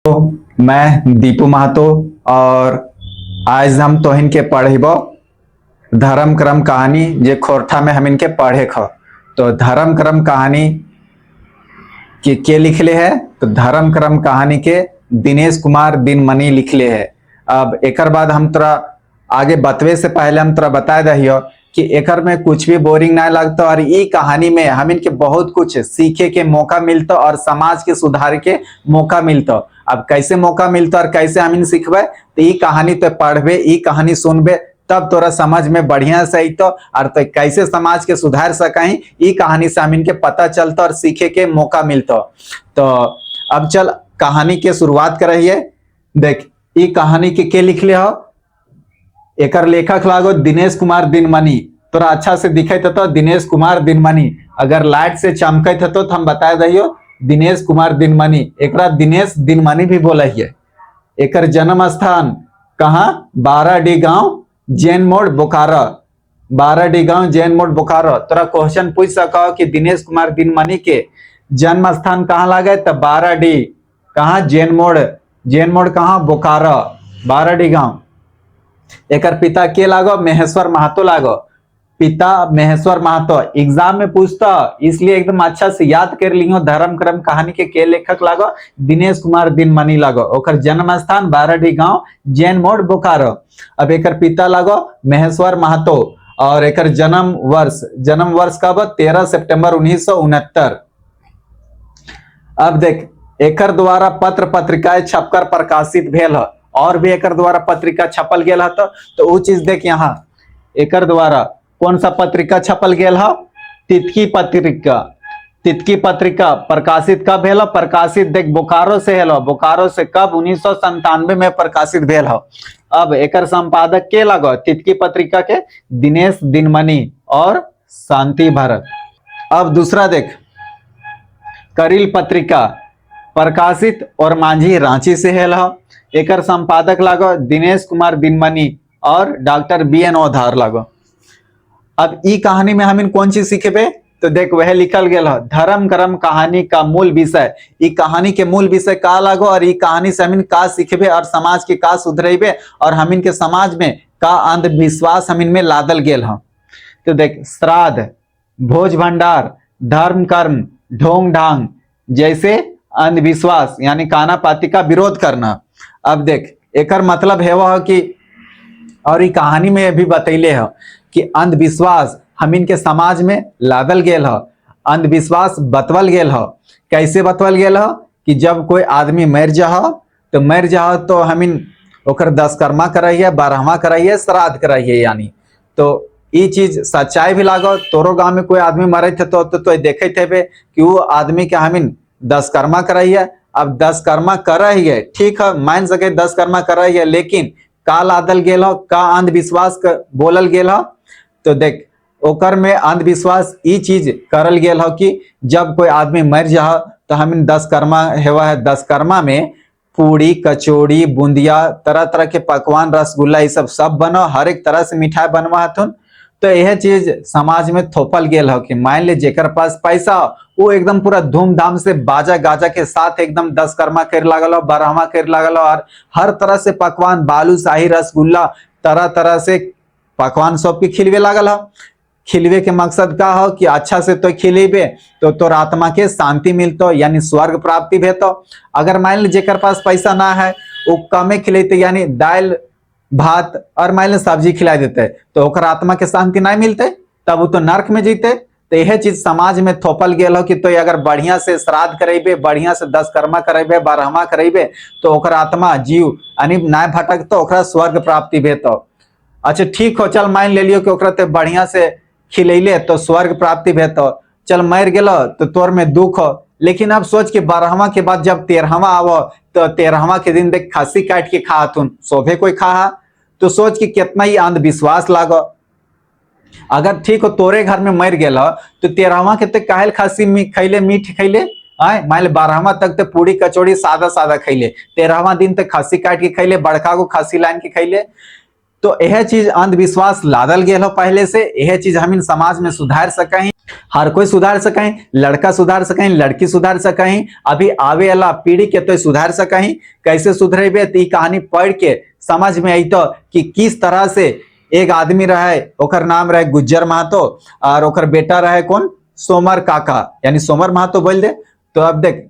मैं दीपू महतो और आज हम तोहिन के पढ़ब धर्म क्रम कहानी जे खोरठा में हम इनके पढ़े ख। तो धर्म क्रम कहानी के लिखले है। तो धर्म क्रम कहानी के दिनेश कुमार दिनमणि लिखले है। अब एकर बाद हम तोरा आगे बतवे से पहले हम तोरा बता दहियो कि एकर में कुछ भी बोरिंग ना लगता और ये कहानी में हम इनके बहुत कुछ सीखे के मौका मिलता और समाज के सुधार के मौका मिलता। अब कैसे मौका मिलता और कैसे हम इन सीखबे तो ये कहानी तो पढ़बे, ये कहानी सुनबे, तब तोरा समझ में बढ़िया से अइतो और तो कैसे समाज के सुधार सकहीं ये कहानी से हम इनके पता चलता और सीखे के मौका मिलता। तो अब चल कहानी के शुरुआत करिए। देख ये कहानी के लिखले हो, एकर लेखक लागो दिनेश कुमार दिनमणि। तोरा अच्छा से दिखत तो दिनेश कुमार दिनमणि, अगर लाइट से चमकत तो हम बता दियो दिनेश कुमार दिनमणि, एकरा दिनेश दिनमणि भी बोला है। एकर जन्म स्थान कहाँ? बाराडी गांव जैन मोड़ बोकारो। बाराडी गांव जैन मोड़ बोकारो। तोरा क्वेश्चन पूछ सको कि दिनेश कुमार दिनमणि के जन्म स्थान कहाँ लागे? तो बाराडी कहाँ? जैन मोड़ कहाँ? बोकारो, बाराडी गांव। एकर पिता के लागो? महेश्वर महतो लागो। पिता महेश्वर महतो एग्जाम में पूछता, इसलिए एकदम अच्छा से याद कर लियो। धर्म क्रम कहानी के लेखक लागो? दिनेश कुमार दिनमणि लागो। ओकर जन्म स्थान बाराडी गांव जैन मोड़ बोकारो। अब एकर पिता लागो महेश्वर महतो और एकर जन्म वर्ष कब? 13 सितंबर 1969। अब देख एकर द्वारा पत्र पत्रिकाएं छपकर प्रकाशित भेल है और भी एकर द्वारा पत्रिका छपल गेल है। तो वो चीज देख, यहाँ एकर द्वारा कौन सा पत्रिका छपल गेल है? तितकी पत्रिका। तितकी पत्रिका प्रकाशित कब भेल? प्रकाशित देख बोकारो से हेलो। बोकारो से कब? 1997 में प्रकाशित भेल है। अब एकर संपादक के लगो? तितकी पत्रिका के दिनेश दिनमणि और शांति भरत। अब दूसरा देख, करील पत्रिका प्रकाशित और मांझी रांची से हेल है। एकर संपादक लागो दिनेश कुमार दिनमणि और डॉक्टर BN ओधार लागो। अब ई कहानी में हम इन कौन चीज सीखेबे? तो देख वह लिखल गेल है धर्म क्रम कहानी का मूल विषय। ई कहानी के मूल विषय का लागो और ई कहानी से हम इन का सीखेबे और समाज के का सुधरेबे और हम इनके समाज में का अंधविश्वास हम इनमें लादल गेल है। तो देख श्राद्ध, भोज भंडार, धर्म कर्म, ढोंग ढांग जैसे अंधविश्वास यानी काना पाती का विरोध करना। अब देख एकर मतलब है वह कि और ये कहानी में भी बतैले है कि अंधविश्वास हम इनके समाज में लादल गेल है। अंधविश्वास बतवल गेल है। कैसे बतवल गेल है कि जब कोई आदमी मर जा तो हम इन ओकर 10 कर्मा कराइए, 12वां कराइए, श्राद्ध कराइए यानी। तो ये चीज सच्चाई भी लागो। तोरो गांव में कोई आदमी मरे थे तो देखे थे कि वो आदमी के हम इन 10 कर्मा कराइए। अब 10 कर्मा कर रही है, ठीक है, मान सके 10 कर्मा कर रही है, लेकिन का लादल गेल हो, का अंधविश्वास बोलल गेल हो। तो देख ओकर में अंधविश्वास ई चीज करल गेल हो कि जब कोई आदमी मर जा तो हम इन 10 कर्मा हेवा है। 10 कर्मा में पूड़ी, कचौड़ी, बूंदिया, तरह तरह के पकवान, रसगुल्ला ये सब बनो, हर एक तरह से मिठाई बनवा हथुन। तो यह चीज समाज में थोपल गेल हो कि मान ले जेकर पास पैसा वो एकदम पूरा धूमधाम से बाजा गाजा के साथ एकदम 10 कर्मा कर लागल हो, 12वां कर लागल हो और हर तरह से पकवान, बालूशाही, रसगुल्ला, तरह तरह से पकवान सबके खिलवे लागल हो। खिलवे के मकसद का हो कि अच्छा से तो खिलेबे तो तोर आत्मा के शांति मिलतो यानी स्वर्ग प्राप्ति भेतो। अगर मान ले जेकर पास पैसा ना है वो कमे खिलेते यानी दाल भात और मान ले सब्जी खिला देते तो ओकर आत्मा के शांति नहीं मिलते, तब वो तो नरक में जीते। तो यह चीज समाज में थोपल गेल हो कि तो अगर बढ़िया से श्राद्ध करेबे, बढ़िया से 10 कर्मा करेबे, 12वां करेबे तो ओकर आत्मा जीव यानी ना भटक तो ओकरा स्वर्ग प्राप्ति भेतो। अच्छा ठीक हो, चल मान ले लियो कि ओकरा ते बढ़िया से खिलैले तो स्वर्ग प्राप्ति भेतो। चल मर गेलो तो तोर में दुख हो, लेकिन अब सोच के 12वां के बाद जब 13वां आवो तो 13वां के दिन देख खस्सी काट के खा तुम शोभे कोई खा, तो सोच के कितना ही अंधविश्वास लागो। अगर ठीक हो तोरे घर में मर गेल तो 13वां के तक काहे खस्सी खैले, मीठ खैले, मान ले 12वां तक तो पूरी कचौड़ी सादा सादा खैले, 13वां दिन तक खस्सी काट के खैले, बड़का को खस्सी लान के खैले। तो यह चीज अंधविश्वास लादल गेल हो पहले से, यह चीज हम इन समाज में सुधार सकें। हर कोई सुधार सकें, लड़का सुधार सकें, लड़की सुधार सकें, अभी आवे वाला पीढ़ी के तो सुधार सकें। कैसे सुधरेबे तो कहानी पढ़ के समझ में आई तो कि किस तरह से एक आदमी रहे, ओकर नाम रहे गुज्जर महतो और ओकर बेटा रहे कौन, सोमर काका, यानी सोमर महतो बोल दे। तो अब देख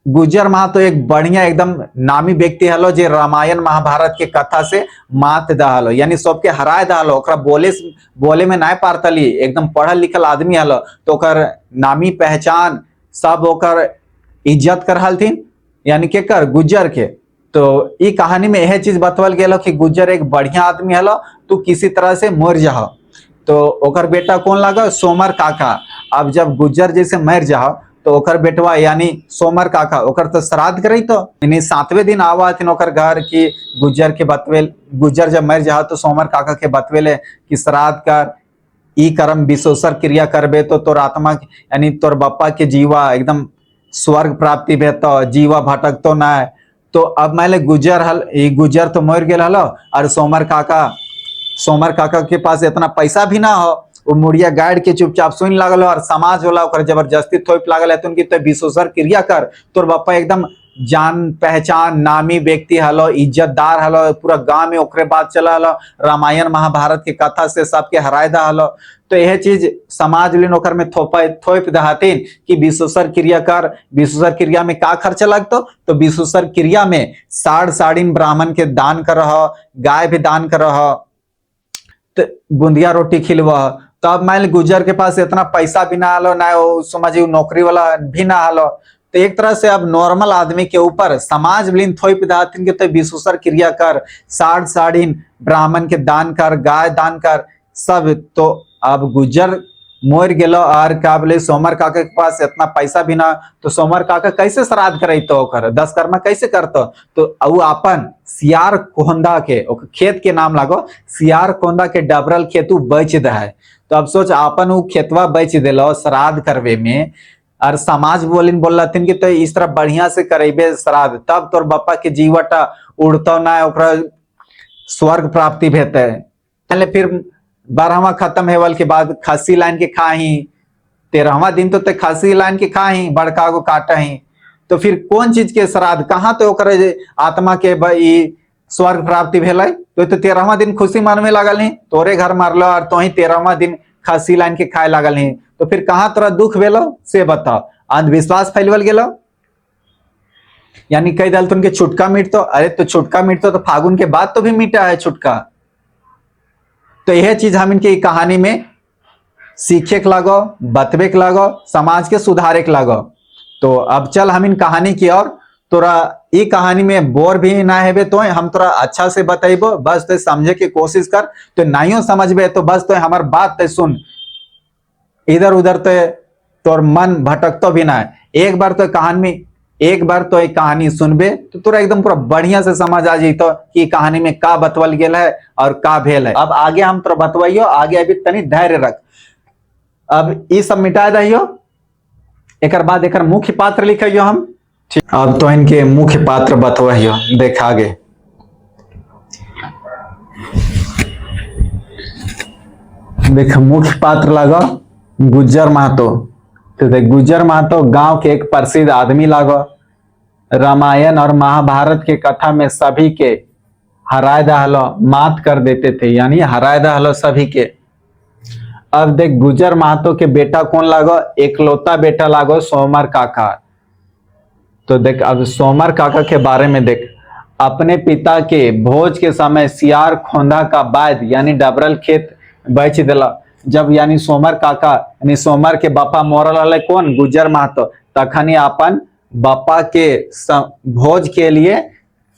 गुज्जर महतो एक बढ़िया एकदम नामी व्यक्ति हलो जे रामायण महाभारत के कथा से मात दहलो, यानी सबके हराए दहलो, ओकरा बोले में नाय पारतली, एकदम पढ़ल लिखल आदमी हलो। तो ओकर नामी पहचान सब ओकर इज्जत कर हलथिन, यानी के कर गुज्जर के। तो ई कहानी में यह चीज बतवल गेलो कि गुज्जर एक बढ़िया आदमी हलो, तू किसी तरह से मर जाओ। तो ओकर बेटा कौन लगा, सोमर काका। अब जब गुज्जर जैसे मर जाओ तो ओकर बेटवा यानी सोमर काका ओकर तो श्राद्ध करी, तो यानी 7वें दिन आवा हथिन ओकर घर की गुज्जर के बतवेल। गुज्जर जब मर जाओ तो सोमर काका के बतवेले कि श्राद्ध कर, ई कर्म विशोषर क्रिया करबे तो तोर आत्मा यानी तोर बप्पा के जीवा एकदम स्वर्ग प्राप्ति भे, तो जीवा भटक तो ना। तो अब मान ले गुज्जर तो मर गेल हलो और सोमर काका के पास इतना पैसा भी ना हो, वो मुड़िया गाड़ के चुपचाप सुन लागल और समाज वाला ओकर जबरदस्ती थोप लागल है तो उनकी तो विशोषर क्रिया कर, तोर बप्पा एकदम जान पहचान नामी व्यक्ति हलो, इज्जतदार हलो, पूरा गांव में ओकरे बात चला हलो, रामायण महाभारत के कथा से सबके हराय दा हलो। तो यह चीज समाज लिन ओकर में थोप दहातीन कि विशोषर क्रिया कर। विशोषर क्रिया में का खर्चा लगतो, तो विशोषर क्रिया में साढ़ीन ब्राह्मण के दान कर, गाय भी दान कर, तो बुंदिया रोटी खिलवा। तो अब मान गुज्जर के पास इतना पैसा भी ना हलो, ना समझिए नौकरी वाला भी ना हलो, तो एक तरह से अब नॉर्मल आदमी के ऊपर समाज लिन थोप दातिन के तो विशोषर क्रिया कर, साढ़ीन ब्राह्मण के दान कर, गाय दान कर सब। तो अब गुज्जर मोर गेलो और क्या बोले सोमर काका के पास इतना पैसा भी ना, तो सोमर काका कैसे श्राद्ध करे तो ओकर 10 कर्मा कैसे करतो। तो उ अपन सियार कोंदा के खेत के नाम लागो, सियार कोंदा के डबरल खेतू बेच दे है। तो अब सोच अपन उ खेतवा बेच देलो श्राद्ध करवे में, और समाज बोल रही कि तो इस तरह बढ़िया से करेबे श्राद्ध, तब तोर बप्पा के जीवटा उड़तो ना, ओकरा स्वर्ग प्राप्ति भेते। पहले फिर 12वां खत्म हेवल के बाद खस्सी लाइन के खाही, 13वां दिन तो ते खस्सी लाइन के खाही, बड़का को काटही। तो फिर कौन चीज के श्राद्ध कहाँ तो ओकर आत्मा के स्वर्ग प्राप्ति भेलै। तो 13वां दिन खुशी मनमे लागल ही, तोरे घर मारलो और तो ही 13वां दिन खस्सी लाइन के खाए लागल ही, तो फिर कहाँ तोरा दुख भेलो से बताओ। अंधविश्वास फैलवल गेलो, यानी कई दल तुमके छुटका मिटतो, अरे तो छुटका मिटतो तो फागुन के बाद तो भी मिटा है छुटका। तो यह चीज हम इनके कहानी में सीखे के लागो, बतबे के लागो, समाज के सुधारे के लागो। तो अब चल हम इन कहानी की और तोरा ये कहानी में बोर भी ना हेबे, तो हम तोरा अच्छा से बताइबो, बस तो समझे की कोशिश कर। तो नहीं समझबे तो बस तो हमार बात तो सुन, इधर उधर तो तोर मन भटकतो भी ना है। एक बार तो एक कहानी सुनबे तो तोरा एकदम पूरा बढ़िया से समझ आ जाइतो कि कहानी में का बतवल गेल है और का भेल है। अब आगे हम तोरा बतवाइयो, आगे अभी तनी धैर्य रख। अब ये सब मिटा दहियो, एक बाद एक मुख्य पात्र लिखियो हम। ठीक, अब तो इनके मुख्य पात्र बतवाइयो, देख आगे। देख मुख्य पात्र लगा गुज्जर महतो। तो देख गुज्जर महतो गांव के एक प्रसिद्ध आदमी लागो, रामायण और महाभारत के कथा में सभी के हराय दहलो, मात कर देते थे, यानी हराय दहलो सभी के। अब देख गुज्जर महतो के बेटा कौन लागो, एकलौता बेटा लागो सोमर काका। तो देख अब सोमर काका के बारे में देख, अपने पिता के भोज के समय सियार खोंदा का बाद यानी डबरल खेत बेच दिला। जब यानी सोमर काका यानी सोमर के बापा मोरल वाले कौन, गुज्जर महतो, तखनी अपन बापा के भोज के लिए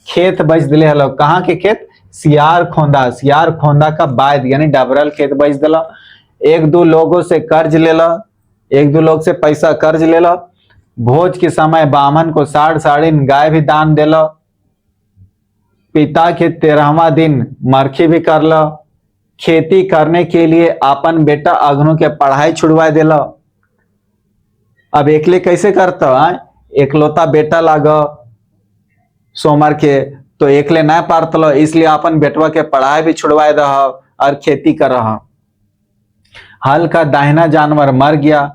खेत बेच दिले हलो। कहाँ के खेत, सियार खोंदा का बाद यानी डबरल खेत बेच दिला। एक दो लोगों से कर्ज ले लो, एक दो लोग से पैसा कर्ज ले लो। भोज के समय ब्राह्मण को साढ़ीन गाय भी दान दे लो। पिता के 13वां दिन मरखी भी कर लो। खेती करने के लिए अपन बेटा अग्नो के पढ़ाई छुड़वा दे लो। अब एकले कैसे करता है, एकलौता बेटा लागो सोमर के, तो एकले ना पारतलो, इसलिए अपन बेटवा के पढ़ाई भी छुड़वाए दह और खेती कर रहा। हल का दाहिना जानवर मर गया,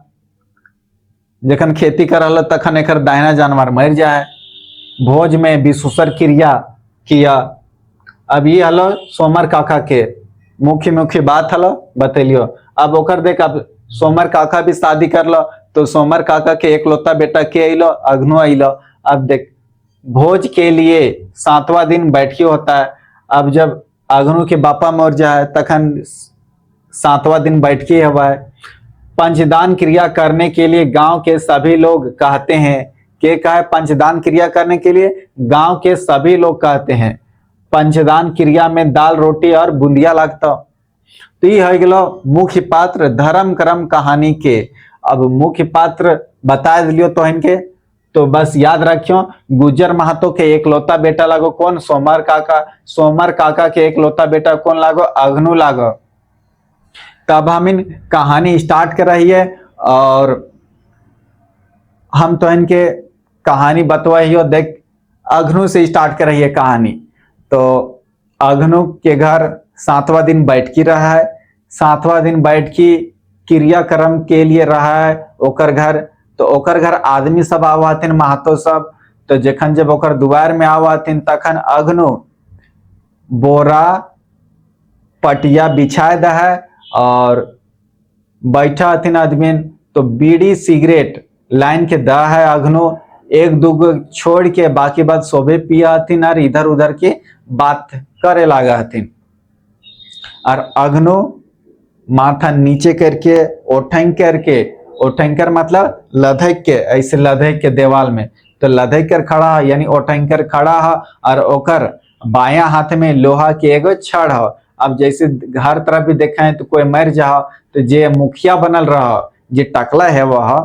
जखन खेती कर तखन एकर दाहिना जानवर मर जाए। भोज में विशुसर क्रिया किया। अब ये हलो सोमर काका के मुख्य मुख्य बात हलो बतेलियो। अब ओकर देख, अब सोमर काका भी शादी कर लो, तो सोमर काका के एकलौता बेटा के अलो, अग्नु अलो। अब देख, भोज के लिए 7वां दिन बैठकी होता है। अब जब अग्नु के बापा मर जाए तखन 7वां दिन बैठकी हुआ है। पंचदान क्रिया करने के लिए गांव के सभी लोग कहते हैं कि कहा पंचदान क्रिया करने के लिए गांव के सभी लोग कहते हैं। पंचदान क्रिया में दाल रोटी और बूंदिया लगता। तो ये हो गलो मुख्य पात्र धर्म कर्म कहानी के। अब मुख्य पात्र बता दिलियो तो इनके, तो बस याद रखियो गुजर महतो के एकलौता बेटा लागो कौन, सोमर काका। सोमर काका के एकलौता बेटा कौन लागो, अग्नु लागो। तब हम इन कहानी स्टार्ट कर रही है और हम तो इनके कहानी बतवाइयो। देख, अग्नु से स्टार्ट कर रही है कहानी। तो अग्नु के घर 7वां दिन बैठकी रहा है। 7वां दिन बैठकी क्रियाक्रम के लिए रहा है ओकर घर। तो ओकर घर आदमी सब आवाथिन, महतो सब। तो जखन जब ओकर दुआर में आवाथिन तखन अग्नु बोरा पटिया बिछाए द है और बैठा हथिन आदमी। तो बीड़ी सिगरेट लाइन के द है अग्नु, एक दूगो छोड़ के बाकी बात सोबे पिया हथिन और इधर उधर की बात करे लागा हथिन। और अग्नु माथा नीचे करके ओठंग करके, ओठंग कर मतलब लधक के, ऐसे लधक के देवाल में, तो लधक कर खड़ा है यानी ओठंग कर खड़ा है। और ओकर बाया हाथ में लोहा के एगो छड़ है। अब जैसे हर तरफ भी देखा है तो कोई मर जा तो जे मुखिया बनल रहा, जे टकला है वह,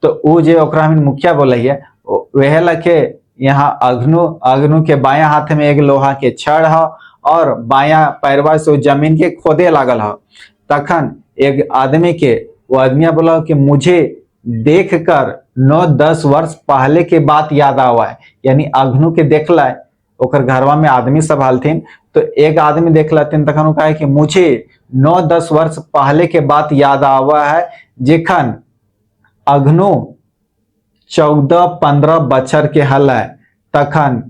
तो वो जे ओकरा में मुखिया बोले है, वह लखे यहाँ अग्नु के बाया हाथ में एक लोहा के छड़ है और बाया पैरवा से जमीन के खोदे लागल है। तखन एक आदमी के, वो आदमी बोला कि मुझे देखकर 9-10 वर्ष पहले के बात याद आवा है। यानी अग्नु के देखला है, ओकर घरवा में आदमी सब हालथिन। तो एक आदमी देख लथिन तखन वो कहे कि मुझे 9-10 वर्ष पहले के बात याद आवा है, जेखन अग्नु 14-15 बच्चर के हल है तखन।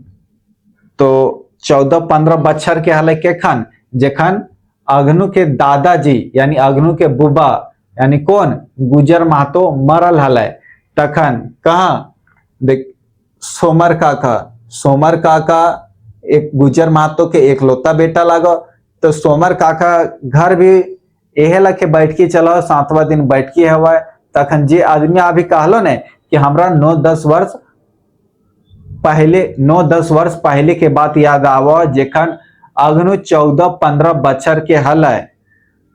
तो 14-15 बच्चर के हल है केखन, जेखन अग्नु के दादाजी यानी अग्नु के बुबा यानी कौन, गुजर महतो मरल हल है तखन। कहाँ देख, सोमर काका। सोमर काका एक गुजर महतो के एकलौता बेटा लागो। तो सोमर काका घर भी एहे लखे बैठकी चलो, 7वां दिन बैठकी हवा। तखन जे आदमी अभी कहलो ने कि हमरा 9-10 वर्ष पहले के बात याद आवा, जेखन अग्नु 14-15 बच्चर के हल है,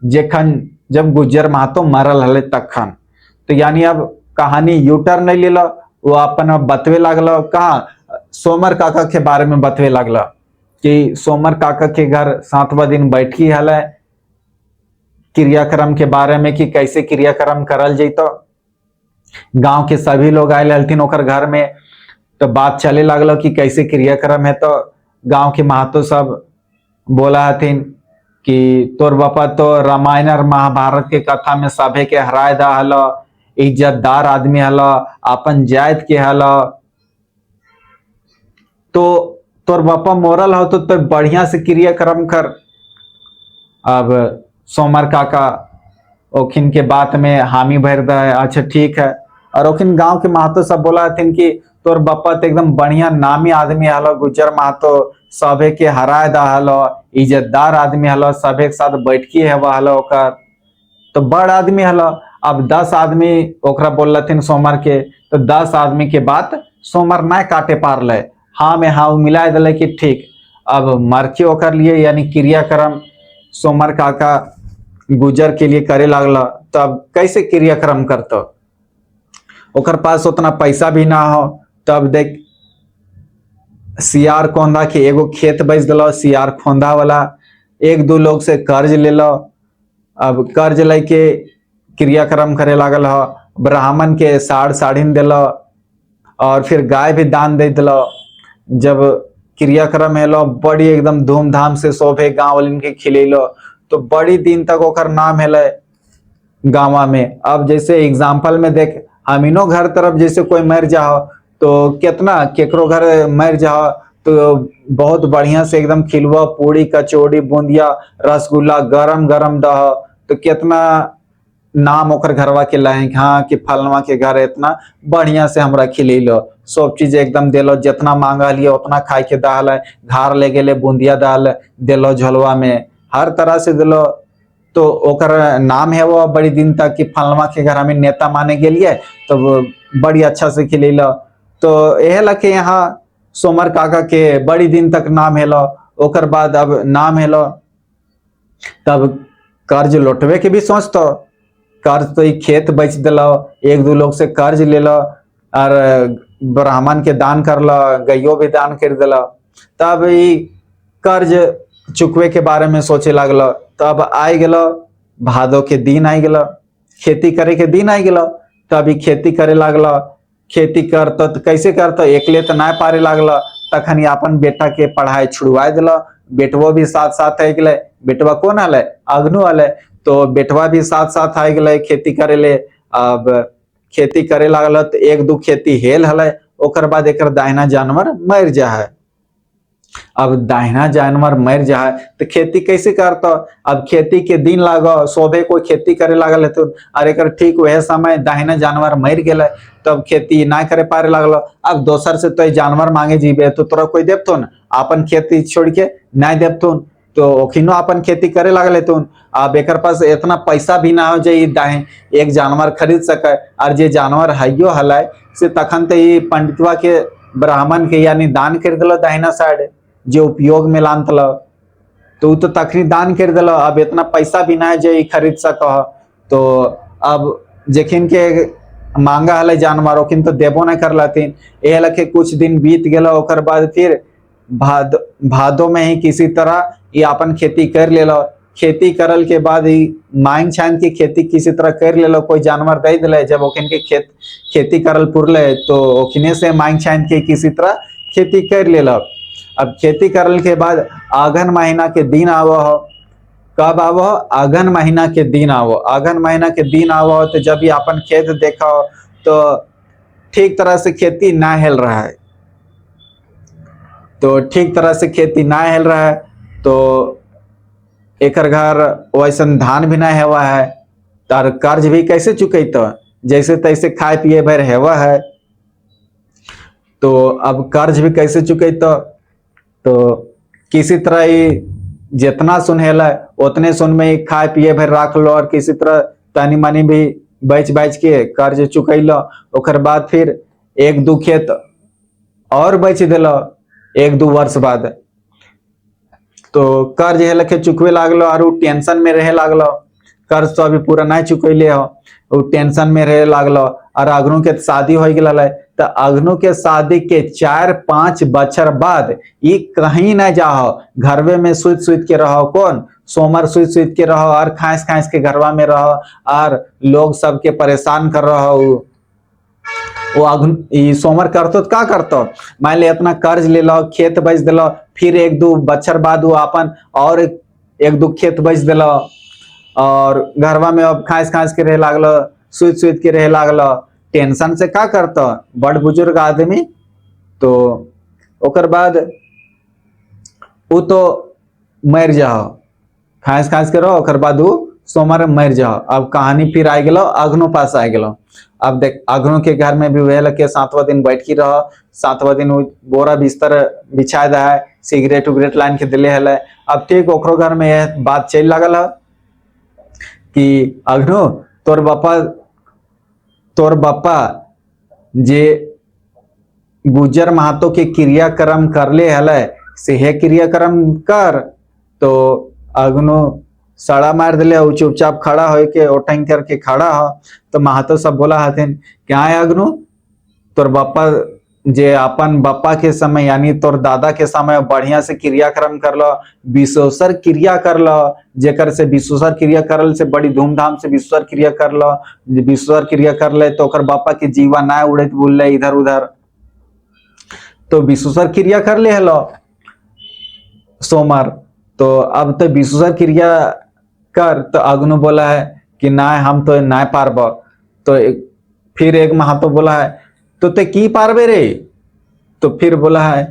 जेखन जब गुजर महतो मरल हले तखन। तो यानी अब कहानी यूटर्न नहीं ले लो, वो अपन बतवे लगलो। कहाँ सोमर काका के बारे में बतवे लगलो कि सोमर काका के घर 7वां दिन बैठकी हल है, क्रियाक्रम के बारे में कि कैसे क्रियाक्रम करल जैतो। गांव के सभी लोग आए हलथिन ओकर घर में, तो बात चले लगलो कि कैसे क्रियाक्रम है। तो गांव के महतो सब बोला हथिन कि तोर बापा तो रामायण और महाभारत के कथा में सभे के हराय दा हलो, इज्जतदार आदमी हलो, अपन जात के हलो। तो तोर बापा मोरल हो तो बढ़िया से क्रियाक्रम कर। अब सोमर काका ओखिन के बात में हामी भर दा है, अच्छा ठीक है। और ओखिन गांव के महतो सब बोला हथिन कि तोर बापा तो एकदम बढ़िया नामी आदमी हलो, गुजर महतो सभे के हराय दा हलो, इज्जतदार आदमी हलो, सभे के साथ बैठकी है वह हलो ओकर, तो बड़ आदमी हलो। अब 10 आदमी ओकरा बोलथिन सोमर के, तो 10 आदमी के बात सोमर ना काटे पार ले, हाँ में हाँ मिला दिले कि ठीक। अब मरके ओकर लिए यानी क्रियाक्रम सोमर काका गुजर के लिए करे लागला। तो अब कैसे क्रियाक्रम करतो, ओकर पास उतना पैसा भी ना हो। तब देख, सियार खोंदा के एगो खेत बेच दिलो, सियार खोंदा वाला 1-2 लोग से कर्ज ले लो। अब कर्ज लेके क्रियाक्रम करे लागल हो, ब्राह्मण के साढ़ साढ़ीन दिलो और फिर गाय भी दान दे दिलो। जब क्रियाक्रम हेलो बड़ी एकदम धूमधाम से शोभे गाँव वालिन के खिलेलो, तो बड़ी दिन तक ओकर नाम हेले गाँव में। अब जैसे एग्जाम्पल में देख, हमीनो घर तरफ जैसे कोई मर जाओ तो कितना केकरो घर मर जाओ तो बहुत बढ़िया से एकदम खिलवा पूरी कचौड़ी बूंदिया रसगुल्ला गरम गरम दह, तो कितना नाम ओकर घरवा के लाए हाँ कि फलवा के घर इतना बढ़िया से हमरा खिलेलो, सब चीज एकदम देलो, जितना मांगा लिए उतना खाए के दाल है, घर ले गेले बूंदिया दाल देलो झोलवा में, हर तरह से देलो। तो ओकर नाम है वो बड़ी दिन तक कि फलवा के घर हमें नेता माने गेलिए, तो वो बड़ी अच्छा से खिलेलो। तो यह लगे यहाँ सोमर काका के बड़ी दिन तक नाम हेलो। ओकर बाद अब नाम हेलो तब कर्ज लौटवे के भी सोचतो, कर्ज तो खेत बेच दिलो, एक दो लोग से कर्ज ले लो और ब्राह्मण के दान कर लो, गैयो भी दान कर दिलो, तब ई कर्ज चुकवे के बारे में सोचे लगलो। तब आई गेलो भादो के दिन आई गेलो, खेती करे के दिन आई गेलो, तब ई खेती करे लगलो। खेती करतो तो कैसे करतो, एकले तो ना पारे लगलो, तखन अपन बेटा के पढ़ाई छुड़वा दिलो, बेटवो भी साथ साथ आ गए। बेटवा कौन हले, अग्नु हले, तो बेटवा भी साथ साथ आ गए खेती करे ले। अब खेती करे लगल तो एक दो खेती हेल हले, ओकर बाद एक दाहिना जानवर मर जा है। अब दाहिना जानवर मर जा है तो खेती कैसे करता, अब खेती के दिन लागो शोभे कोई खेती करे लागल है, तो अरे कर ठीक वह समय दाहिना जानवर मर गए, तब खेती ना करे पारे लगलो। अब दोसर से तो जानवर मांगे जीबे तो तोरा कोई देवतो न, अपन खेती छोड़ के ना देवतो, तो ओखिनो अपन खेती करे लगल तुन। अब एक पास इतना पैसा भी ना हो जाए दाहिन एक जानवर खरीद सके, और जे जानवर हइयो हलाय से तखन तो ये पंडितवा के ब्राह्मण के यानी दान कर दिलो दाहिना साइड जो उपयोग में लान तलो, तो तखनी दान कर दिलो। अब इतना पैसा भी ना जे खरीद सको, तो अब जेखिन के मांगा हले जानवर ओखिन तो देबो ना कर लातीन। एह लखे कुछ दिन बीत गेलो, ओकर बाद फिर भादो में ही किसी तरह ये अपन खेती कर ले लो। खेती करल के बाद ही मांग छान की खेती किसी तरह कर ले लो, कोई जानवर दे दिले, जब ओखिन के खेती करल पुरले तो ओखिने से मांग छान के किसी तरह खेती कर ले लो। अब खेती करल के बाद अगहन महीना के दिन आवो हो, कब आवो, अगहन महीना के दिन आवो। अगहन महीना के दिन आवो तो जब ये अपन खेत देखो तो ठीक तरह से खेती ना हेल रहा है, तो ठीक तरह से खेती ना हेल रहा है, तो एक घर वैसा धान भी ना हेवा है, तार कर्ज भी कैसे चुकैतो, जैसे तैसे खाए पिए भर हेवा है, तो अब कर्ज भी कैसे चुकैतो, तो किसी तरह ही जितना सुन हेला उतने सुन में ही खाए पिए भर रख लो, और किसी तरह तनी मनी भी बेच बेच के कर्ज चुकैलो। ओकर बाद फिर एक दो खेत और बेच दिलो एक दो वर्ष बाद, तो कर्ज है लखे चुकवे लागलो और टेंशन में रहे लागलो। कर्ज तो अभी पूरा नहीं चुकैले हो, वो टेंशन में रहे लागलो। और अग्नु के शादी हो गया, तो अग्नु के शादी के 4-5 बछर बाद ये कहीं ना जाओ, घरवे में सुत सुत के रहो, कौन सोमर सुत सुत के रहो, और खांस खांस के घरवा में रहो, और लोग सबके परेशान कर रहो। वो सोमर करतो तो का करतो, मान ले इतना कर्ज ले लो, खेत बेच दिलो, फिर एक दो बछर बाद वो अपन और एक दो खेत बेच दिलो, और घरवा में अब खांस खांस के रहे लागलो, सुत सुत के रहे लागलो। टेंशन से का करतो बड़ बुजुर्ग आदमी, तो ओकर बाद वो तो मर जाओ, खांस खांस के रहो, ओकर बाद वो सोमर मर जाओ। अब कहानी फिर आ गलो अग्नो पास आ गलो। अब देख अग्नो के घर में भी वह लगे 7वां दिन बैठ के रहो, 7वां दिन बोरा बिस्तर बिछा दा है, सिगरेट उगरेट लाइन के दिले हल। अब ठीक ओकरो घर में यह बात चल लगल है कि अग्नो तोर बापा जे गुजर महतो के क्रियाक्रम करले हल से हे क्रियाक्रम कर, तो अग्नो सड़ा मार दिले, चुपचाप खड़ा हो के ओटंग करके खड़ा हो। तो महतो सब बोला हथिन क्या है अग्नु, तोर बापा जे अपन बापा के समय यानी तोर दादा के समय बढ़िया से क्रियाक्रम कर लो, विश्वसर क्रिया कर लो, जेकर से विश्वसर क्रिया करल से बड़ी धूमधाम से विश्वसर क्रिया कर लो। विश्वसर क्रिया कर ले तो ओकर बापा के जीवा ना उड़े बोल इधर उधर, तो विश्वसर क्रिया कर ले हलो। सोमवार। तो अब तो विश्वास क्रिया कर, तो अग्नु बोला है कि ना हम तो ना पारब। तो फिर एक महातो बोला है तो ते की पारबे रे। तो फिर बोला है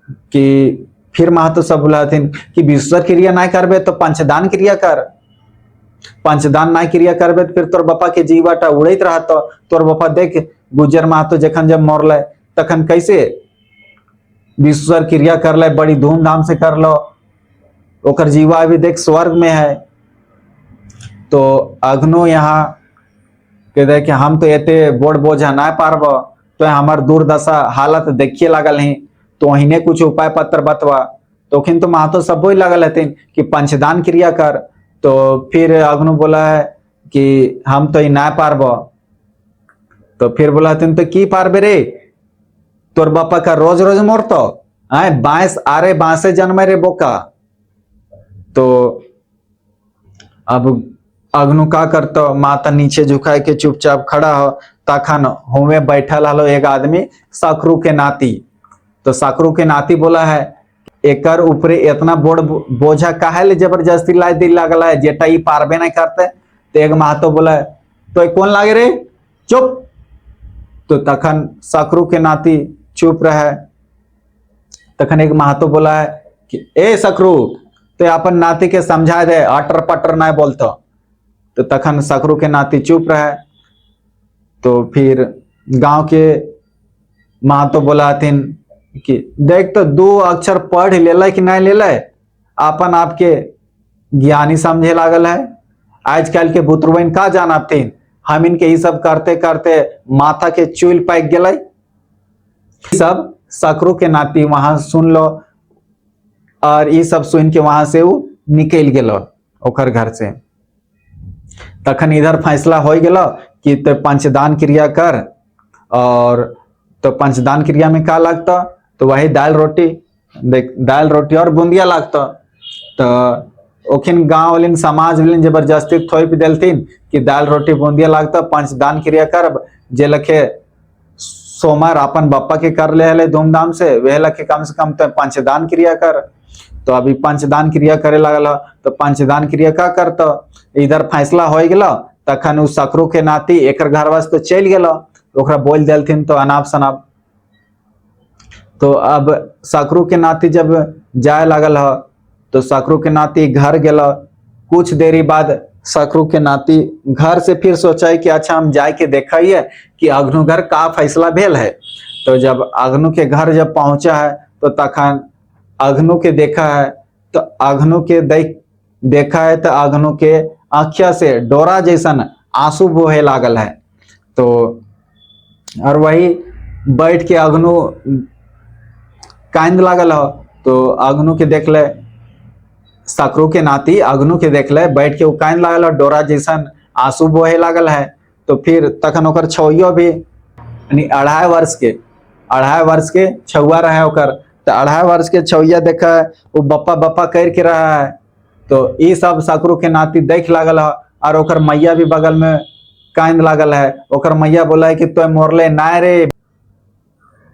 कि फिर महातो सब बोला कि विश्वास क्रिया ना करबे तो पंचदान क्रिया कर। पंचदान ना क्रिया करबे तो फिर तोर बापा के जीवाटा उड़ैत रहा। तो तोर बापा देख गुजर महातो जखन जब मरल तखन कैसे विश्वास क्रिया कर ले, बड़ी धूमधाम से कर लो, ओकर जीवा अभी देख स्वर्ग में है। तो अग्नो यहाँ के देख कि हम तो एते बोझ बोझा ना पारब, तो हमार दुर्दशा हालत देखिए लागल ही, तो अहिने कुछ उपाय पत्र बतवा। तो खिन तो महातो सब वही लगल हथिन कि पंचदान क्रिया कर। तो फिर अग्नु बोला है कि हम तो ना पारब। तो फिर बोला हथिन तो की पारबे रे, तोर बापा का रोज रोज मरतो आए बांस आरे बांसे जन्मे रे बोका। तो अब अग्नु का करतो, माता नीचे झुकाए के चुपचाप खड़ा हो। तखन होमे बैठल हलो एक आदमी सकरू के नाती। तो सकरू के नाती बोला है एकर ऊपरे इतना बोड़ बोझा काहे ले जबरदस्ती ला दी लागल है, जेटा ई पारबे नहीं करते। तो एक महातो बोला है तो कौन लागे रे, चुप। तो तखन सकरू के नाती चुप रहे। तखन एक महातो बोला है कि ए सकरू, तो अपन नाती के समझा दे, अटर पटर ना बोलतो। तो तखन सकरू के नाती चुप रहे। तो फिर गांव के महातो बोला हथिन कि देख तो 2 अक्षर पढ़ ले कि नहीं ले, अपन आपके ज्ञानी समझे लागल है। आजकल के बुतरुइन का जानब थीन, हम इनके ही सब करते करते माथा के चूल पाक गए। सब सकरू के नाती वहां सुन लो, और ये सब सुन के वहां से वो निकल गेलो ओकर घर से। तखन इधर फैसला हो गेलो कि तो पंचदान क्रिया कर। और तो पंचदान क्रिया में का लगता, तो वही दाल रोटी, देख दाल रोटी और बूंदिया लगता। तो ओखिन गांव वालिन समाज वालिन जबरदस्ती थोप दिलथिन कि दाल रोटी बूंदिया लगता, पंचदान क्रिया कर। जे लखे सोमवार अपन बापा के कर ले धूमधाम से, वह लखे कम से कम तो पंचदान क्रिया कर। तो अभी पंचदान क्रिया करे लगल। तो पंचदान क्रिया का करता, इधर फैसला हो गया। तखन उ सकरू के नाती एक घर वास तो चल गया, ओकरा बोल दिलथिन तो अनाप शनाप। तो अब सकरू के नाती जब जाए लगल ह, तो सकरू के नाती घर गेला। कुछ देरी बाद सकरू के नाती घर से फिर सोचा कि अच्छा हम जाए के देखिए कि अग्नु घर का फैसला भेल है। तो जब अग्नु के घर जब पहुंचा है, तो तखन अग्नु के देखा है। तो अग्नु के देखा है तो अग्नु के आँखिया से डोरा जैसन आंसू बोहे लागल है। तो और वही बैठ के अग्नु कांद लागल हो। तो अग्नु के देख ले, सकरू के नाती अग्नु के देख ले बैठ के वो कांद लागल हो, डोरा जैसन आंसू बोहे लागल है। तो फिर तखन ओकर छौइयो भी यानी 2.5 वर्ष के छौआ रहे ओकर। तो 2.5 वर्ष के छौइया देखा है वो बप्पा बप्पा कर के रहा है। तो ये सब सकरू के नाती देख लागल है। और ओकर मैया भी बगल में कांद लागल है। ओकर मैया बोला है कि तो मोरले ना रे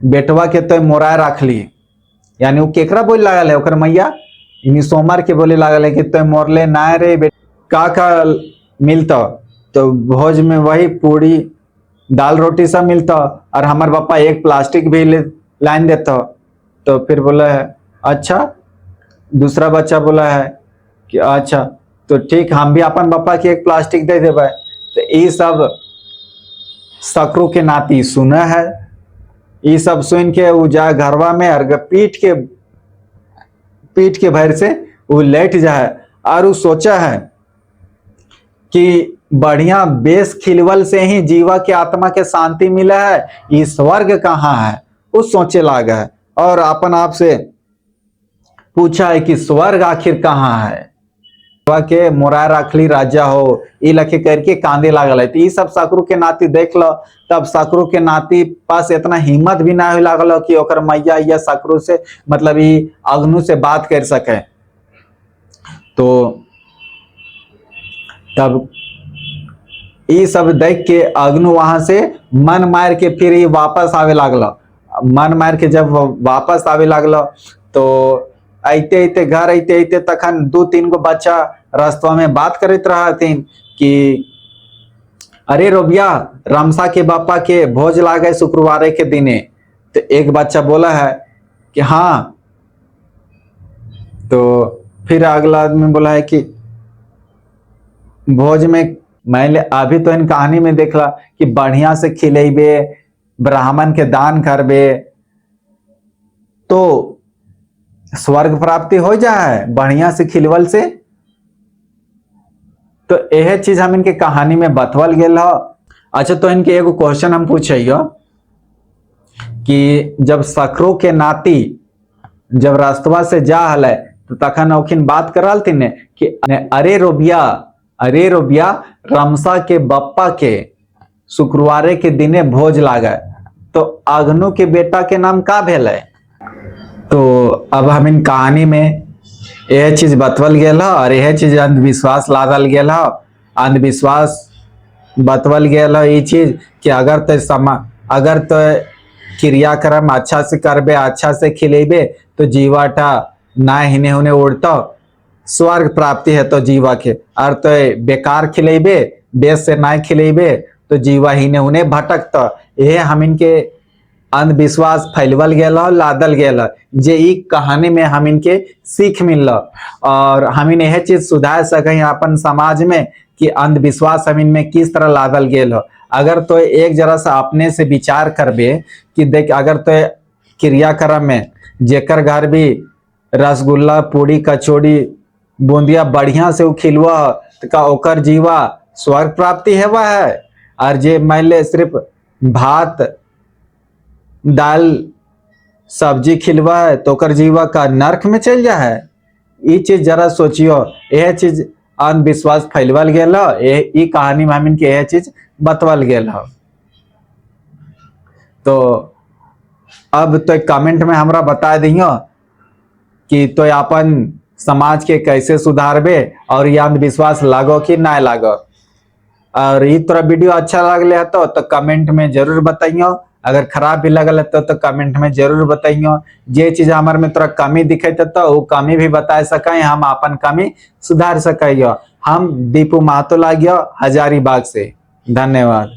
बेटवा के तो मोराए रखली, यानी वो केकरा बोल लागल है ओकर मैया, यानी सोमवार के बोले लागल है कि तो मोरले ना रे का मिलता। तो भोज में वही पूरी दाल रोटी सब मिलता, और हमार पापा एक प्लास्टिक भी लाइन देता। तो फिर बोला है अच्छा, दूसरा बच्चा बोला है कि अच्छा तो ठीक, हम भी अपन पापा के एक प्लास्टिक दे देवे। तो ये सब सकरू के नाती सुना है। ये सब सुन के वो जा घरवा में और पीठ के भर से वो लेट जाए। और वो सोचा है कि बढ़िया बेस खिलवल से ही जीवा के आत्मा के शांति मिला है, ये स्वर्ग कहाँ है वो सोचे लागा है। और अपन आप से पूछा है कि स्वर्ग आखिर कहाँ है। के मोरा रखली राजा हो ये लखे करके कांदे लागल है। तो ये सब सकरू के नाती देख लो। तब सकरू के नाती पास इतना हिम्मत भी ना हो लागल कि ओकर मैया या सकरू से मतलब ये अग्नु से बात कर सके। तो तब ये सब देख के अग्नु वहां से मन मार के फिर ये वापस आवे लागल। मन मार के जब वापस आवे लागल तो अते अते घर अते अते तखन 2-3 गो बच्चा रास्ता में बात करते रहथिन कि अरे रोबिया, रमसा के बापा के भोज लागे शुक्रवार के दिने। तो एक बच्चा बोला है कि हाँ। तो फिर अगला आदमी बोला है कि भोज में मैंने अभी तो इन कहानी में देखला कि बढ़िया से खिलेबे, ब्राह्मण के दान करबे तो स्वर्ग प्राप्ति हो जाए बढ़िया से खिलवल से। तो यह चीज हम इनके कहानी में बतवल गेल ह। अच्छा, तो इनके एगो क्वेश्चन हम पूछियो कि जब सखरो के नाती जब रास्तवा से जा हले तो तखन औखिन बात करल थी ने कि अरे रोबिया रमसा के बप्पा के शुक्रवारे के दिने भोज लागे। तो अगनू के बेटा के नाम का भेले। तो अब हम इन कहानी में यह चीज बतवल गेल ह और यह चीज अंधविश्वास लादल गेल ह। अंधविश्वास बतवल गेल ह ये चीज कि अगर तो क्रियाक्रम अच्छा से करबे, अच्छा से खिलेबे तो जीवाटा ना हिने होने उड़ता स्वर्ग प्राप्ति है तो जीवा के। और तो बेकार खिलेबे, बेस से ना खिलेबे तो जीवा हिने होने भटकता। यह हम इनके अंधविश्वास फैलवल गेल ह, लादल गेल ह, जे ई कहानी में हम इनके सीख मिल और हम इन यह चीज सुधार सके अपन समाज में कि अंधविश्वास हम इनमें किस तरह लादल गेल ह। अगर तो एक जरा सा अपने से विचार करबे कि देख, अगर तो क्रियाक्रम में जेकर घर भी रसगुल्ला, पूड़ी, कचौड़ी, बूंदिया बढ़िया से उ खिलवा तो का ओकर जीवा स्वर्ग प्राप्ति हेवा है। और जे मान ले सिर्फ भात दाल सब्जी खिलवा है तो ओकर जीवा का नरक में चल जा है। ये चीज जरा सोचियो, यह चीज अंधविश्वास फैलवल गेल ह। ई कहानी में हम इनके यह चीज बतवल गेल ह। तो अब तो कमेंट में हमरा बता दियो कि तो अपन समाज के कैसे सुधारबे और ये अंधविश्वास लागो कि ना लागो। और ये तोरा वीडियो अच्छा लगले है तो कमेंट में जरूर बताइयो। अगर खराब भी लगल है तो कमेंट में जरूर बताइयो। जे चीज हमारे में तोरा कमी दिखे तो वो कमी भी बता सके, हम अपन कमी सुधार सकियो। हम दीपू महतो लागियो हजारीबाग से। धन्यवाद।